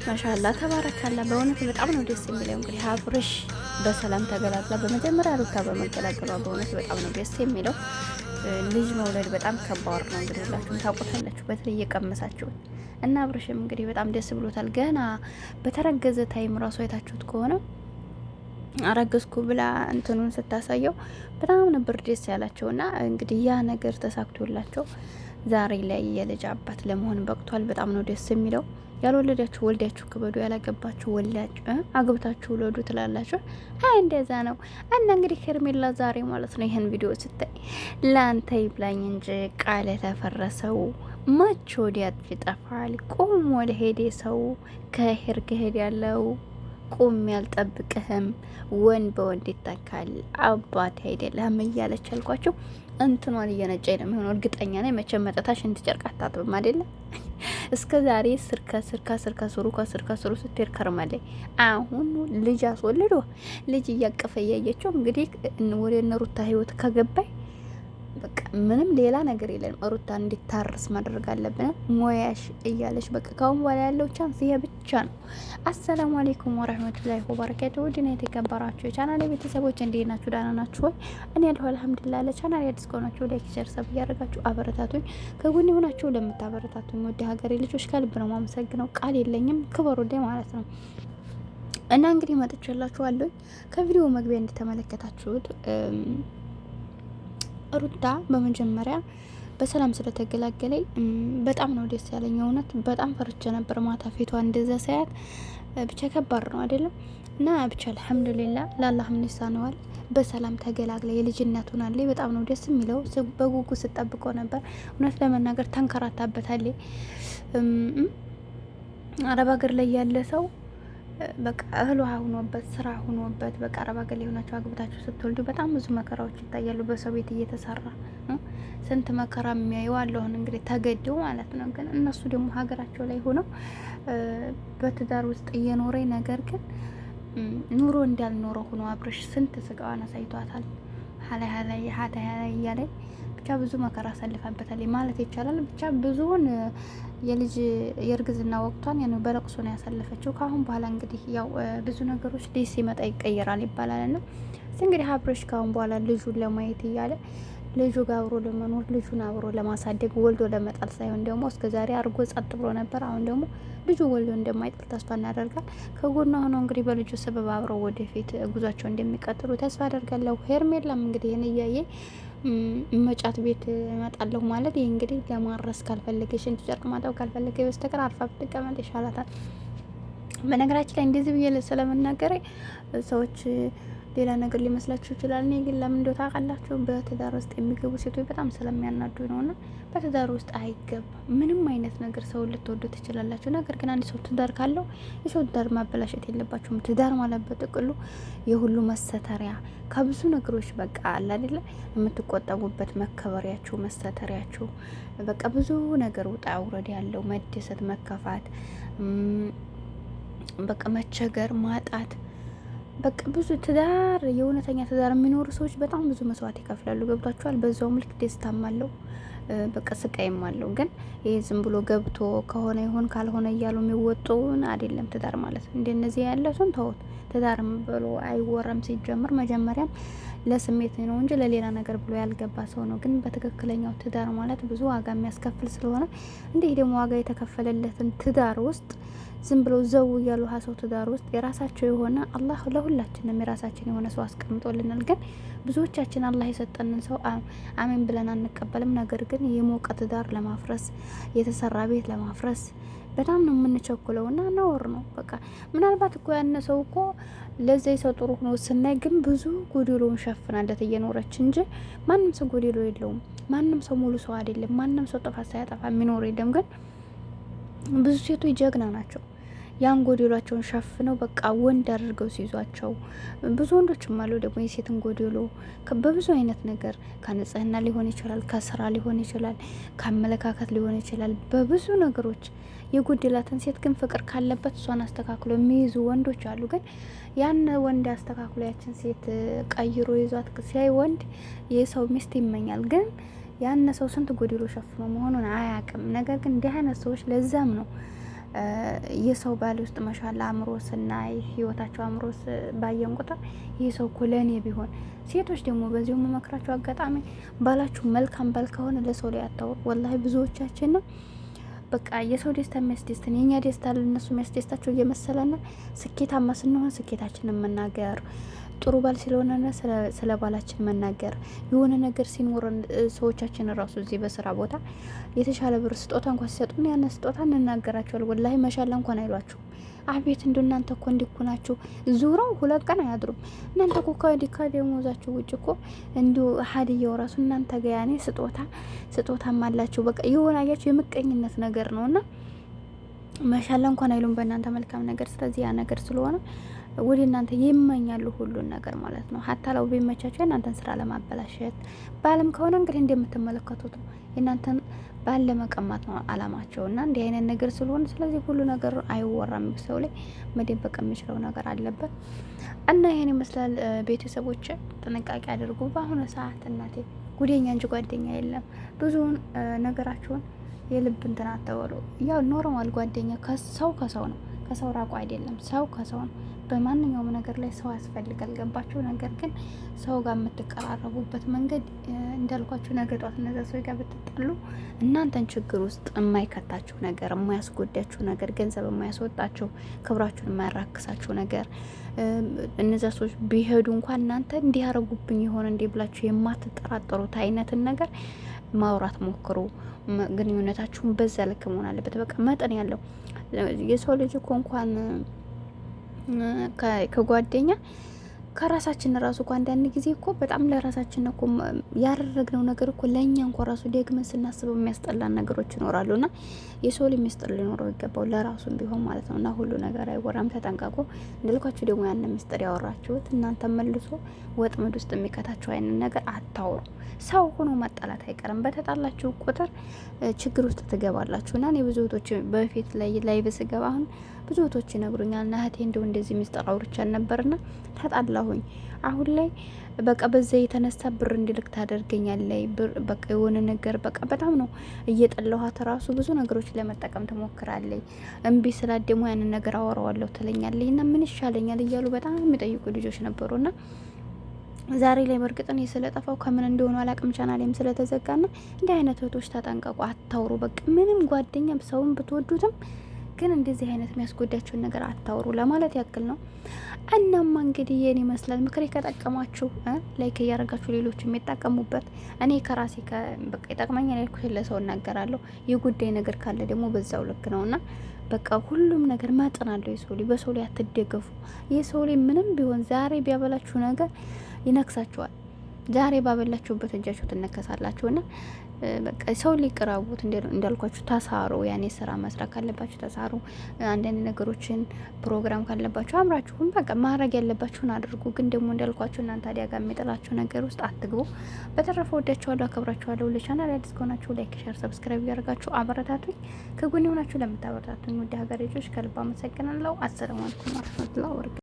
ማሻአላ ተባረካላ። በእውነት በጣም ነው ደስ የሚለው። እንግዲህ አብርሽ በሰላም ተገላግላ በመጀመሪያ ሩታ በመገላገሏ በእውነት በጣም ነው ደስ የሚለው። ልጅ መውለድ በጣም ከባድ ነው። እንግዲህ ሁላችሁም ታውቁታላችሁ፣ በተለይ እየቀመሳችሁ እና አብርሽም እንግዲህ በጣም ደስ ብሎታል። ገና በተረገዘ ታይም ራሱ አይታችሁት ከሆነ አረገዝኩ ብላ እንትኑን ስታሳየው በጣም ነበር ደስ ያላቸውና እንግዲህ ያ ነገር ተሳክቶላቸው ዛሬ ላይ የልጅ አባት ለመሆን በቅቷል። በጣም ነው ደስ የሚለው። ያልወለዳችሁ ወልዳችሁ ክበዱ፣ ያላገባችሁ ወልዳችሁ አግብታችሁ ውለዱ ትላላችሁ። አይ እንደዛ ነው። እና እንግዲህ ሄርሜላ ዛሬ ማለት ነው ይህን ቪዲዮ ስታይ ለአንተ ይብላኝ እንጂ ቃል ተፈረሰው መቼ ወዲያ ይጠፋል። ቁም ወደ ሄዴ ሰው ከሄር ከሄድ ያለው ቁም ያልጠብቅህም ወንድ በወንድ ይተካል አባት አይደለም እያለች አልኳቸው። እንትኗን እየነጨኝ ነው የሚሆነው። እርግጠኛ ነኝ መቼም መጠታሽ እንትጨርቅ አታጥብም አይደለም። እስከ ዛሬ ስር ከስሩ ስትሄድ ከርማለች። አሁን ልጅ አስወልዶ ልጅ እያቀፈ እያየችው እንግዲህ ወደ እነ ሩታ ህይወት ከገባይ በቃ ምንም ሌላ ነገር የለም። ሩታ እንዲታርስ ማድረግ አለብን። ሞያሽ እያለች በቃ ካሁን በኋላ ያለው ቻንስ ይሄ ብቻ ነው። አሰላሙ አለይኩም ወራህመቱላሂ ወበረካቱ። ውድና የተከበራችሁ የቻናሌ ቤተሰቦች እንዴት ናችሁ? ደህና ናችሁ ወይ? እኔ ያለሁ አልሐምዱሊላህ። ለቻናሌ አዲስ ከሆናችሁ ላይክ፣ ሼር፣ ሰብ እያደረጋችሁ አበረታቱኝ። ከጎን የሆናችሁ ለምታበረታቱኝ ወደ ሀገሬ ልጆች ከልብ ነው የማመሰግነው። ቃል የለኝም፣ ክበሩልኝ ማለት ነው። እና እንግዲህ መጥቼላችኋለሁ። ከቪዲዮ መግቢያ እንደተመለከታችሁት ሩታ በመጀመሪያ በሰላም ስለተገላገለኝ በጣም ነው ደስ ያለኝ። እውነት በጣም ፈርቼ ነበር ማታ ፊቷ እንደዛ ሳያት። ብቻ ከባድ ነው አይደለም። እና ብቻ አልሐምዱሊላህ ለአላህ ምን ይሳነዋል። በሰላም ተገላግላ የልጅነቱን አለ። በጣም ነው ደስ የሚለው። በጉጉ ስጠብቆ ነበር። እውነት ለመናገር ተንከራታበታል። አረብ ሀገር ላይ ያለ ሰው በቃ እህሉ ሆኖበት ስራ ሆኖበት በቃ አረብ ሀገር ላይ ሆናችሁ አግብታችሁ ስትወልዱ በጣም ብዙ መከራዎች ይታያሉ። በሰው ቤት እየተሰራ ስንት መከራ የሚያዩ አለሁን እንግዲህ ተገደው ማለት ነው። ግን እነሱ ደግሞ ሀገራቸው ላይ ሆነው በትዳር ውስጥ እየኖረ ነገር ግን ኑሮ እንዳልኖረ ሆኖ አብርሽ ስንት ስቃዋን አሳይቷታል። ሀላይ እያለ ብቻ ብዙ መከራ አሳልፋበታል ማለት ይቻላል። ብቻ ብዙውን የልጅ የእርግዝና ወቅቷን ያን በለቅሶ ነው ያሳለፈችው። ከአሁን በኋላ እንግዲህ ያው ብዙ ነገሮች ልጅ ሲመጣ ይቀየራል ይባላል እና እንግዲህ አብርሽ ከአሁን በኋላ ልጁን ለማየት እያለ ልጁ ጋር አብሮ ለመኖር ልጁን አብሮ ለማሳደግ ወልዶ ለመጣል ሳይሆን ደግሞ እስከዛሬ አርጎ ጸጥ ብሎ ነበር። አሁን ደግሞ ልጁ ወልዶ እንደማይጥል ተስፋ እናደርጋል። ከጎኗ ሆኖ እንግዲህ በልጁ ሰበብ አብረው ወደፊት ጉዟቸው እንደሚቀጥሉ ተስፋ አደርጋለሁ። ሄርሜላም እንግዲህ ይህን እያየ መጫት ቤት እመጣለሁ ማለት ይህ እንግዲህ ለማረስ ካልፈለገሽ እንት ጨርቅ ማጠብ ካልፈለገ በስተቀር አርፋ ብትቀመጥ ይሻላታል። በነገራችን ላይ እንደዚህ ብዬ ስለመናገር ሰዎች ሌላ ነገር ሊመስላችሁ ይችላል። እኔ ግን ለምን እንደው ታውቃላችሁ በትዳር ውስጥ የሚገቡ ሴቶች በጣም ስለሚያናዱ ነውና በትዳር ውስጥ አይገባም። ምንም አይነት ነገር ሰው ልትወዱ ትችላላችሁ። ነገር ግን አንድ ሰው ትዳር ካለው የሰው ትዳር ማበላሸት የለባችሁም። ትዳር ማለት በጥቅሉ የሁሉ መሰተሪያ ከብዙ ነገሮች በቃ አለ አይደለ የምትቆጠቡበት መከበሪያችሁ፣ መሰተሪያችሁ በቃ ብዙ ነገር ውጣ ውረድ ያለው መደሰት፣ መከፋት፣ በቃ መቸገር፣ ማጣት በቃ ብዙ ትዳር የእውነተኛ ትዳር የሚኖሩ ሰዎች በጣም ብዙ መስዋዕት ይከፍላሉ። ገብቷቸዋል። በዛውም ልክ ደስታም አለው በቃ ስቃይም አለው። ግን ይሄ ዝም ብሎ ገብቶ ከሆነ ይሁን ካልሆነ እያሉ የሚወጡን አይደለም ትዳር ማለት ነው። እንደነዚህ ያለሱን ተውት። ትዳርም ብሎ አይወራም ሲጀምር። መጀመሪያም ለስሜት ነው እንጂ ለሌላ ነገር ብሎ ያልገባ ሰው ነው። ግን በትክክለኛው ትዳር ማለት ብዙ ዋጋ የሚያስከፍል ስለሆነ እንዲህ ደግሞ ዋጋ የተከፈለለትን ትዳር ውስጥ ዝም ብሎ ዘው እያሉ ሀሰው ትዳር ውስጥ የራሳቸው የሆነ አላህ ለሁላችንም የራሳችን የሆነ ሰው አስቀምጦልናል። ግን ብዙዎቻችን አላህ የሰጠንን ሰው አሜን ብለን አንቀበልም። ነገር ግን የሞቀ ትዳር ለማፍረስ የተሰራ ቤት ለማፍረስ በጣም ነው የምንቸኩለውና ነውር ነው። በቃ ምናልባት እኮ ያነ ሰው እኮ ለዛ ሰው ጥሩ ሆኖ ስናይ ግን ብዙ ጎዴሎውን ሸፍናለት እየኖረች እንጂ ማንም ሰው ጎዴሎ የለውም። ማንም ሰው ሙሉ ሰው አይደለም። ማንም ሰው ጥፋት ሳያጠፋ የሚኖር የለም። ግን ብዙ ሴቶች ጀግና ናቸው። ያን ጎዴሏቸውን ሸፍነው በቃ ወንድ አድርገው ሲይዟቸው ብዙ ወንዶችም አሉ ደግሞ የሴትን ጎዴሎ በብዙ አይነት ነገር ከንጽህና ሊሆን ይችላል፣ ከስራ ሊሆን ይችላል፣ ከአመለካከት ሊሆን ይችላል። በብዙ ነገሮች የጎዴላትን ሴት ግን ፍቅር ካለበት እሷን አስተካክሎ የሚይዙ ወንዶች አሉ። ግን ያን ወንድ አስተካክሎ ያችን ሴት ቀይሮ ይዟት ሲያይ ወንድ የሰው ሚስት ይመኛል። ግን ያን ሰው ስንት ጎዴሎ ሸፍኖ መሆኑን አያውቅም። ነገር ግን እንዲህ አይነት ሰዎች ለዛም ነው የሰው ባል ውስጥ መሻላ አእምሮ ስናይ ህይወታቸው አእምሮ ባየን ቁጥር ይህ ሰው እኮ ለእኔ ቢሆን። ሴቶች ደግሞ በዚሁ መመክራቸው አጋጣሚ ባላችሁ መልካም ባል ከሆነ ለሰው ላይ አታውሩ። ወላሂ ብዙዎቻችን ነው በቃ የሰው ደስታ የሚያስደስትን የእኛ ደስታ ለእነሱ የሚያስደስታቸው እየመሰለን ስኬታማ ስንሆን ስኬታችንን መናገር፣ ጥሩ ባል ስለሆነ ስለ ባላችን መናገር፣ የሆነ ነገር ሲኖረን ሰዎቻችን ራሱ እዚህ በስራ ቦታ የተሻለ ብር ስጦታ እንኳን ሲሰጡን ያን ስጦታ እንናገራቸዋል። ወላሂ መሻላ እንኳን አይሏችሁም። አቤት እንዱ እናንተ እኮ እንዲኩናችሁ ዙረው 2 ቀን አያድሩም። እናንተ እኮ ከደሞዛችሁ ውጭ እኮ እንዲሁ ሀዲያው ራሱ እናንተ ጋ ያኔ ስጦታም አላችሁ። በቃ የሆነ አያችሁ የምቀኝነት ነገር ነውና መሻላ እንኳን አይሉም በእናንተ መልካም ነገር። ስለዚህ ያ ነገር ስለሆነ ወደ እናንተ ይመኛሉ ሁሉን ነገር ማለት ነው። ሀታ ለው ቢመቻቸው የእናንተን ስራ ለማበላሸት ባልም ከሆነ እንግዲህ እንደምትመለከቱት ነው የእናንተን ባል ለመቀማት ነው አላማቸው እና እንዲህ አይነት ነገር ስለሆነ ስለዚህ ሁሉ ነገር አይወራም። ሰው ላይ መደበቅ የሚችለው ነገር አለበት እና ይሄን ይመስላል። ቤተሰቦች ጥንቃቄ አድርጉ። በአሁኑ ሰዓት እናቴ ጉደኛ እንጂ ጓደኛ የለም። ብዙውን ነገራችሁን የልብ እንትን አትበሉ። ያው ኖርማል ጓደኛ ከሰው ነው፣ ከሰው ራቁ አይደለም፣ ሰው ከሰው ነው። በማንኛውም ነገር ላይ ሰው ያስፈልጋል። ገባችሁ? ነገር ግን ሰው ጋር የምትቀራረቡበት መንገድ እንዳልኳችሁ ነገ ጧት እነዛ ሰው ጋር ብትጣሉ እናንተን ችግር ውስጥ የማይከታችሁ ነገር፣ የማያስጎዳችሁ ነገር፣ ገንዘብ የማያስወጣችሁ፣ ክብራችሁን የማያራክሳችሁ ነገር እነዛ ሰዎች ቢሄዱ እንኳን እናንተ እንዲያረጉብኝ የሆነ እንዲህ ብላችሁ የማትጠራጠሩት አይነትን ነገር ማውራት ሞክሩ። ግንኙነታችሁን በዛ ልክ መሆን አለበት። በቃ መጠን ያለው የሰው ልጅ እኮ እንኳን ከጓደኛ ከራሳችን ራሱ እኮ አንዳንድ ጊዜ እኮ በጣም ለራሳችን እኮ ያደረግነው ነገር እኮ ለእኛ እንኳ ራሱ ደግመን ስናስበው የሚያስጠላን ነገሮች ይኖራሉ። እና የሰው ልጅ ሚስጥር ሊኖረው ይገባው ለራሱም ቢሆን ማለት ነው። እና ሁሉ ነገር አይወራም፣ ተጠንቀቁ። እንዳልኳችሁ ደግሞ ያን ሚስጥር ያወራችሁት እናንተ መልሶ ወጥመድ ውስጥ የሚከታችሁ አይነት ነገር አታውሩ። ሰው ሆኖ መጣላት አይቀርም። በተጣላችሁ ቁጥር ችግር ውስጥ ትገባላችሁ። እና እኔ ብዙ እህቶች በፊት ላይ በስገባ አሁን ብዙ እህቶች ይነግሩኛል እና እህቴ እንደው እንደዚህ ሚስጥር አውርቻል ነበርና ተጣላሁኝ። አሁን ላይ በቃ በዛ የተነሳ ብር እንዲልክ ታደርገኛለይ። ብር በቃ የሆነ ነገር በቃ በጣም ነው እየጠላኋት ራሱ ብዙ ነገሮች ለመጠቀም ትሞክራለይ። እምቢ ስላት ደግሞ ያንን ነገር አወራዋለሁ ትለኛለይ። እና ምን ይሻለኛል እያሉ በጣም የሚጠይቁ ልጆች ነበሩና ዛሬ ላይ በእርግጥ እኔ ስለጠፋው ከምን እንደሆነ አላቅም። ቻናሌም ስለተዘጋና እንዲህ አይነት እህቶች ተጠንቀቁ፣ አታውሩ። በቃ ምንም ጓደኛ ሰውን ብትወዱትም ግን እንደዚህ አይነት የሚያስጎዳችሁን ነገር አታውሩ ለማለት ያክል ነው። እናማ እንግዲህ የኔ ይመስላል። ምክሬ ከጠቀማችሁ ላይክ እያደረጋችሁ ሌሎች የሚጠቀሙበት። እኔ ከራሴ በቃ ይጠቅመኛል ያልኩት ለሰው እናገራለሁ። የጉዳይ ነገር ካለ ደግሞ በዛው ልክ ነውና በቃ ሁሉም ነገር መጠን አለው። የሰው ልጅ በሰው ላይ አትደገፉ። የሰው ልጅ ምንም ቢሆን ዛሬ ቢያበላችሁ ነገር ይነክሳችኋል። ዛሬ ባበላችሁበት እጃችሁ ትነከሳላችሁና በቃ ሰው ሊቀራቡት እንዳልኳችሁ ተሳሩ። ያኔ ስራ መስራት ካለባችሁ ተሳሩ። አንዳንድ ነገሮችን ፕሮግራም ካለባችሁ አምራችሁም በቃ ማድረግ ያለባችሁን አድርጉ። ግን ደግሞ እንዳልኳችሁ እናንተ ታዲያ ጋር የሚጥላችሁ ነገር ውስጥ አትግቡ። በተረፈ ወዳችኋለሁ፣ አከብራችኋለሁ። ለቻናል አዲስ ከሆናችሁ ላይክ፣ ሼር፣ ሰብስክራይብ ያደርጋችሁ አበረታቱኝ። ከጎን ሆናችሁ ለምታበረታቱኝ ውድ ሀገሬ ልጆች ከልብ አመሰግናለሁ። አሰላሙ አለይኩም ወራህመቱላሂ ወበረካቱ።